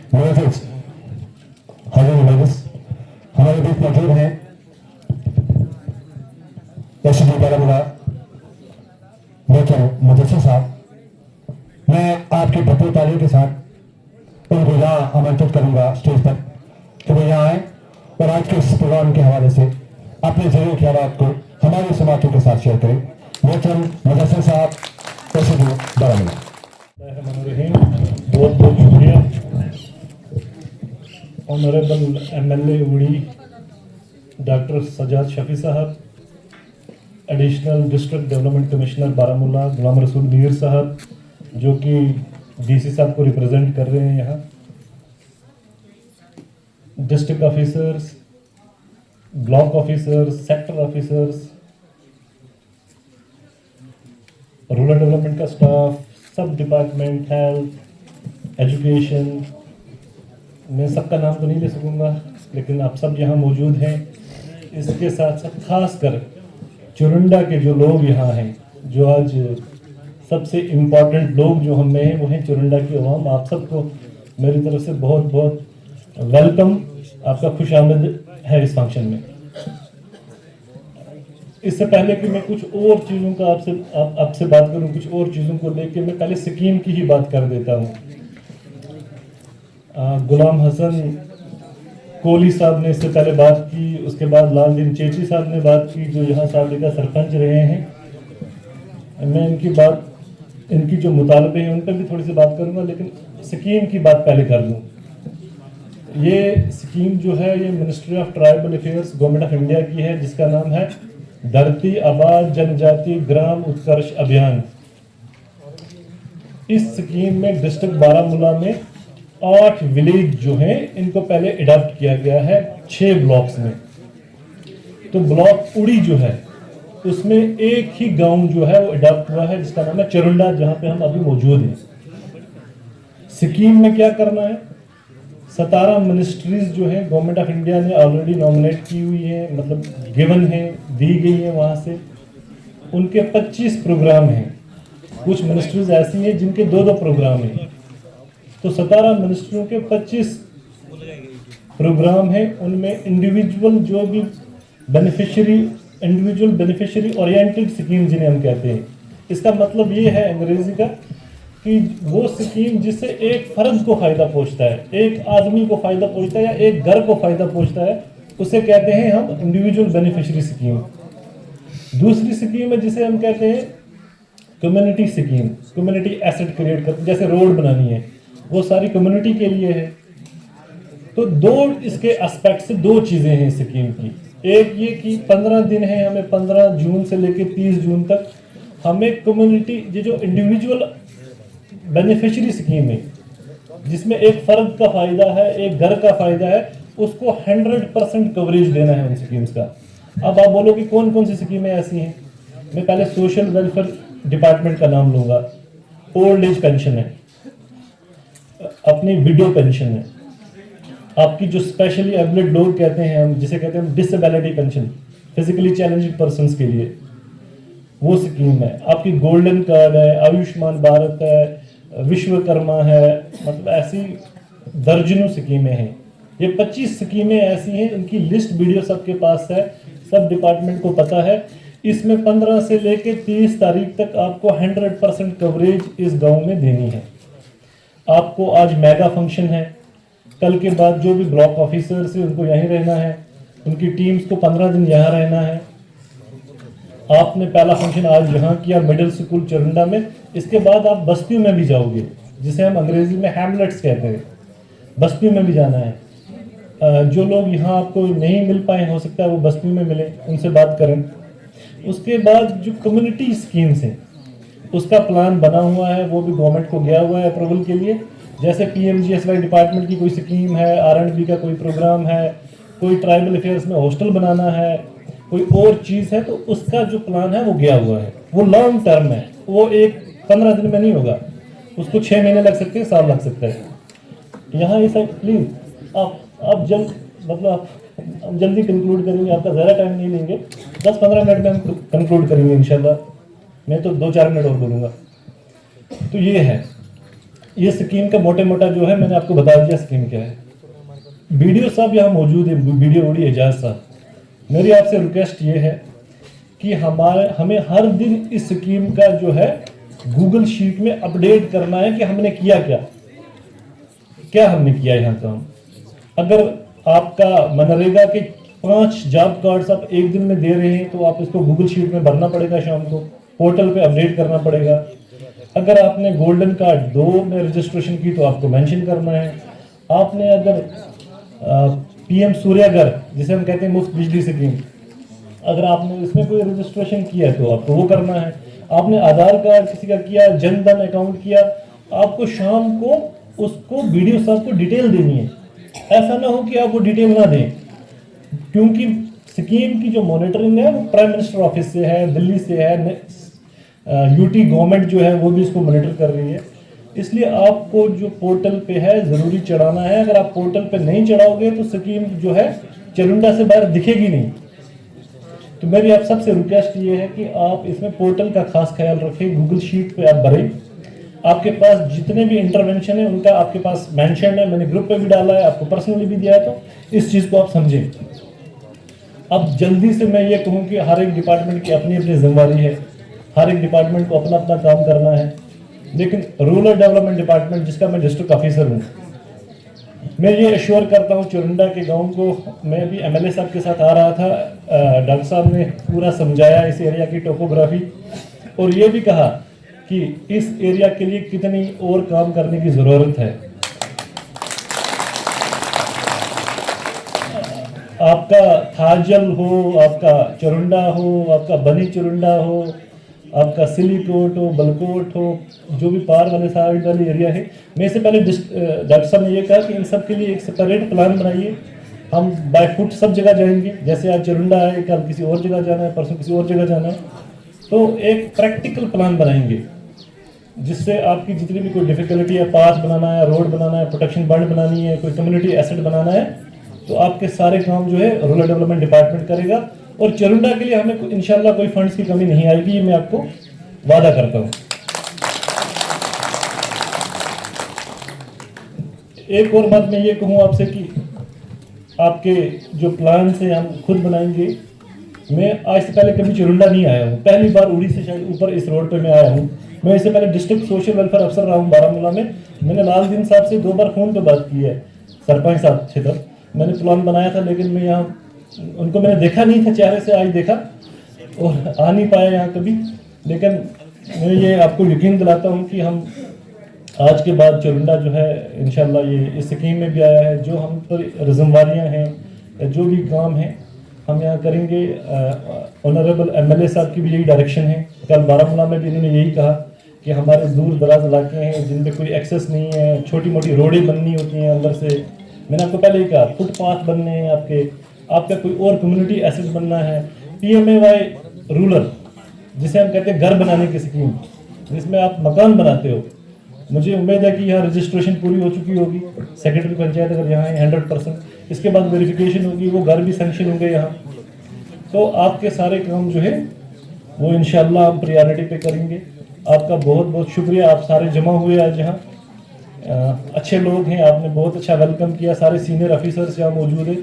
Ladies, हमारे बीच मौजूद हैं एसडी बारामूला डॉक्टर मुदस्सिर साहब। मैं आपकी भरपूर तालियों के साथ उनको यहाँ आमंत्रित करूंगा स्टेज पर कि वो यहाँ आए और आज के इस प्रोग्राम के हवाले से अपने जरूरी ख्याल को हमारे समाजों के साथ शेयर करें। डॉक्टर मुदस्सिर साहब, एसडी बारामूला। बहुत बहुत शुक्रिया honourable MLA Uri doctor Sajad Shafi sahab, additional district development commissioner Baramulla Ghulam Rasool Mir साहब, जो कि डीसी साहब को रिप्रेजेंट कर रहे हैं यहाँ, district officers, block officers, sector officers, rural development का स्टाफ, सब डिपार्टमेंट, हेल्थ, एजुकेशन, मैं सबका नाम तो नहीं ले सकूँगा, लेकिन आप सब यहाँ मौजूद हैं। इसके साथ साथ खास कर चुरंडा के जो लोग यहाँ हैं, जो आज सबसे इम्पॉर्टेंट लोग जो हम में हैं, वो हैं चुरंडा की अवाम। आप सबको मेरी तरफ से बहुत बहुत वेलकम, आपका खुश आमद है इस फंक्शन में। इससे पहले कि मैं कुछ और चीज़ों का आपसे बात करूं, कुछ और चीज़ों को लेकर मैं पहले स्कीम की ही बात कर देता हूं। गुलाम हसन कोहली साहब ने इससे पहले बात की, उसके बाद लालदीन चेची साहब ने बात की, जो यहाँ साबिका सरपंच रहे हैं। मैं इनकी जो मुतालबे हैं उन पर भी थोड़ी सी बात करूँगा, लेकिन स्कीम की बात पहले कर लूँ। ये स्कीम जो है ये ministry of tribal affairs government of India की है, जिसका नाम है धरती आबाद जनजाति ग्राम उत्कर्ष अभियान। इस स्कीम में डिस्ट्रिक्ट बारामूला में 8 विलेज जो हैं इनको पहले अडॉप्ट किया गया है 6 ब्लॉक्स में। तो ब्लॉक उड़ी जो है उसमें एक ही गांव जो है वो अडॉप्ट हुआ है, जिसका नाम है चुरंडा, जहां पे हम अभी मौजूद हैं। स्कीम में क्या करना है, 17 मिनिस्ट्रीज जो है गवर्नमेंट ऑफ इंडिया ने ऑलरेडी नॉमिनेट की हुई है, मतलब गिवन है, दी गई है वहां से। उनके 25 प्रोग्राम हैं। कुछ मिनिस्ट्रीज ऐसी हैं जिनके 2-2 प्रोग्राम हैं। तो 17 मिनिस्ट्रियों के 25 प्रोग्राम हैं। उनमें इंडिविजुअल बेनिफिशियरी ओरिएंटेड स्कीम जिन्हें हम कहते हैं। इसका मतलब ये है अंग्रेजी का कि वो स्कीम जिससे एक फर्द को फायदा पहुंचता है, एक आदमी को फायदा पहुंचता है या एक घर को फायदा पहुंचता है, उसे कहते हैं हम इंडिविजुअल बेनिफिशियरी स्कीम। दूसरी स्कीम है जिसे हम कहते हैं community scheme. Community asset create कर, जैसे रोड बनानी है, वो सारी कम्युनिटी के लिए है। तो 2 इसके एस्पेक्ट से 2 चीजें हैं स्कीम की। एक ये कि 15 दिन है, हमें 15 जून से लेकर 30 जून तक हमें कम्युनिटी, ये जो इंडिविजुअल बेनिफिशियरी स्कीम है जिसमें एक फर्द का फायदा है, एक घर का फायदा है, उसको 100% कवरेज देना है उन स्कीम्स का। अब आप बोलो कि कौन कौन सी स्कीमें ऐसी हैं। मैं पहले सोशल वेलफेयर डिपार्टमेंट का नाम लूंगा। ओल्ड एज पेंशन है, अपनी विडो पेंशन है, आपकी जो स्पेशली एबल्ड लोग कहते हैं हम, जिसे कहते हैं disability pension, physically challenged persons के लिए, वो स्कीम है। आपकी गोल्डन कार्ड है, आयुष्मान भारत है, विश्वकर्मा है, मतलब ऐसी दर्जनों स्कीमें हैं। ये 25 स्कीमें ऐसी हैं, इनकी लिस्ट वीडियो सबके पास है, सब डिपार्टमेंट को पता है। इसमें 15 से लेकर 30 तारीख तक आपको 100% कवरेज इस गांव में देनी है। आपको आज मेगा फंक्शन है, कल के बाद जो भी ब्लॉक ऑफिसर्स है उनको यहीं रहना है, उनकी टीम्स को 15 दिन यहाँ रहना है। आपने पहला फंक्शन आज यहाँ किया मिडिल स्कूल चुरंडा में, इसके बाद आप बस्तियों में भी जाओगे, जिसे हम अंग्रेजी में हैमलेट्स कहते हैं। बस्तियों में भी जाना है। जो लोग यहाँ आपको नहीं मिल पाए, हो सकता है वो बस्तियों में मिले, उनसे बात करें। उसके बाद जो कम्युनिटी स्कीम्स हैं उसका प्लान बना हुआ है, वो भी गवर्नमेंट को गया हुआ है अप्रूवल के लिए। जैसे PMGSY डिपार्टमेंट की कोई स्कीम है, R&B का कोई प्रोग्राम है, कोई ट्राइबल अफेयर्स में हॉस्टल बनाना है, कोई और चीज़ है, तो उसका जो प्लान है वो गया हुआ है। वो लॉन्ग टर्म है, वो 15 दिन में नहीं होगा, उसको 6 महीने लग सकते हैं, साल लग सकता है। यहाँ ये सब प्लीज आप जल्दी कंक्लूड करेंगे, आपका ज़्यादा टाइम नहीं लेंगे, 10-15 मिनट में हम कंक्लूड करेंगे इंशाल्लाह। मैं तो 2-4 मिनट और बोलूँगा। तो ये है। ये स्कीम का मोटे मोटा जो है मैंने आपको बता दिया स्कीम क्या है। वीडियो साहब यहाँ मौजूद है, वीडियो ओडी एजाज साहब, मेरी आपसे रिक्वेस्ट ये है कि हमें हर दिन इस स्कीम का जो है गूगल शीट में अपडेट करना है कि हमने किया क्या हमने किया यहाँ काम। अगर आपका मनरेगा के 5 जॉब कार्ड्स आप एक दिन में दे रहे हैं तो आप इसको गूगल शीट में भरना पड़ेगा, शाम को पोर्टल पे अपडेट करना पड़ेगा। अगर आपने गोल्डन कार्ड 2 में रजिस्ट्रेशन की तो आपको मेंशन करना है। आपने अगर पीएम सूर्यघर जिसे हम कहते हैं मुफ्त बिजली स्कीम, अगर आपने इसमें कोई रजिस्ट्रेशन किया तो आपको वो करना है। आपने आधार कार्ड किसी का किया, जनधन अकाउंट किया, आपको शाम को उसको वीडियो साहब को डिटेल देनी है। ऐसा ना हो कि आप वो डिटेल ना दें, क्योंकि स्कीम की जो मॉनिटरिंग है वो प्राइम मिनिस्टर ऑफिस से है, दिल्ली से है, यूटी गवर्नमेंट जो है वो भी इसको मॉनिटर कर रही है। इसलिए आपको जो पोर्टल पे है ज़रूरी चढ़ाना है। अगर आप पोर्टल पे नहीं चढ़ाओगे तो स्कीम जो है चरुंडा से बाहर दिखेगी नहीं। तो मेरी आप सबसे रिक्वेस्ट ये है कि आप इसमें पोर्टल का खास ख्याल रखें, गूगल शीट पे आप भरें। आपके पास जितने भी इंटरवेंशन है उनका आपके पास मेंशन है, मैंने ग्रुप पे भी डाला है, आपको पर्सनली भी दिया है, तो इस चीज़ को आप समझें। अब जल्दी से मैं ये कहूँ कि हर एक डिपार्टमेंट की अपनी अपनी जिम्मेदारी है, हर एक डिपार्टमेंट को अपना अपना काम करना है, लेकिन रूरल डेवलपमेंट डिपार्टमेंट जिसका मैं डिस्ट्रिक्ट ऑफिसर हूँ, मैं ये एश्योर करता हूँ चुरुंडा के गांव को। मैं भी एमएलए साहब के साथ आ रहा था, डॉक्टर साहब ने पूरा समझाया इस एरिया की टोपोग्राफी, और ये भी कहा कि इस एरिया के लिए कितनी और काम करने की ज़रूरत है। आपका थाजल हो, आपका चुरुंडा हो, आपका बनी चुरुंडा हो, आपका सिलीकोट हो, बलकोट हो, जो भी पार वाले साइड वाली एरिया है, मैं इससे पहले डॉक्टर साहब ने ये कहा कि इन सब के लिए एक सेपरेट प्लान बनाइए। हम बाय फुट सब जगह जाएंगे, जैसे आज चुरुंडा है, कल किसी और जगह जाना है, परसों किसी और जगह जाना है, तो एक प्रैक्टिकल प्लान बनाएंगे जिससे आपकी जितनी भी कोई डिफिकल्टी है, पाथ बनाना है, रोड बनाना है, प्रोटेक्शन बंड बनानी है, कोई कम्युनिटी एसेट बनाना है, तो आपके सारे काम जो है रूरल डेवलपमेंट डिपार्टमेंट करेगा। और चरुंडा के लिए हमें इंशाल्लाह कोई फंड्स की कमी नहीं आएगी, ये मैं आपको वादा करता हूँ। एक और बात मैं ये कहूँ आपसे कि आपके जो प्लान से हम खुद बनाएंगे। मैं आज से पहले कभी चरुंडा नहीं आया हूँ, पहली बार उड़ी से शायद ऊपर इस रोड पे मैं आया हूँ। मैं इससे पहले डिस्ट्रिक्ट सोशल वेलफेयर अफसर रहा हूँ बारामूला में। मैंने लालदीन साहब से 2 बार फ़ोन पे बात की है, सरपंच साहब से। तब मैंने प्लान बनाया था, लेकिन मैं यहाँ उनको मैंने देखा नहीं था चेहरे से, आज देखा और आ नहीं पाया यहाँ कभी। लेकिन मैं ये आपको यकीन दिलाता हूँ कि हम आज के बाद चुरुंडा जो है इंशाल्लाह ये इस स्कीम में भी आया है। जो हम पर जिम्मेवारियाँ हैं, जो भी काम हैं हम यहाँ करेंगे। ऑनरेबल एमएलए साहब की भी यही डायरेक्शन है। कल बारामूला में भी इन्होंने यही कहा कि हमारे दूर दराज इलाके हैं जिन पे कोई एक्सेस नहीं है, छोटी मोटी रोडें बननी होती हैं अंदर से। मैंने आपको पहले ही कहा फुटपाथ बनने हैं, आपका कोई और कम्युनिटी एसेट बनना है। PMAY रूरल जिसे हम कहते हैं घर बनाने की स्कीम, जिसमें आप मकान बनाते हो। मुझे उम्मीद है कि यहाँ रजिस्ट्रेशन पूरी हो चुकी होगी, सेक्रेटरी पंचायत अगर यहाँ है 100%। इसके बाद वेरिफिकेशन होगी, वो घर भी सैंक्शन होंगे यहाँ। तो आपके सारे काम जो है वो इंशाल्लाह हम प्रायोरिटी पे करेंगे। आपका बहुत बहुत शुक्रिया, आप सारे जमा हुए आज यहाँ। अच्छे लोग हैं, आपने बहुत अच्छा वेलकम किया। सारे सीनियर ऑफिसर्स यहाँ मौजूद हैं।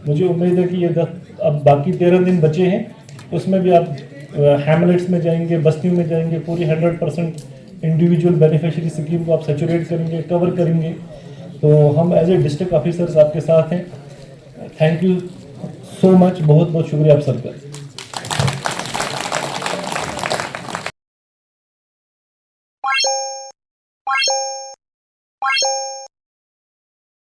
मुझे उम्मीद है कि ये अब बाकी 13 दिन बचे हैं, उसमें भी आप हैमलेट्स में जाएंगे, बस्तियों में जाएंगे, पूरी 100% इंडिविजुअल बेनिफिशियरी स्कीम को आप सैचुरेट करेंगे, कवर करेंगे। तो हम एज ए डिस्ट्रिक्ट ऑफिसर्स आपके साथ हैं। थैंक यू सो मच, बहुत बहुत शुक्रिया आप सबका।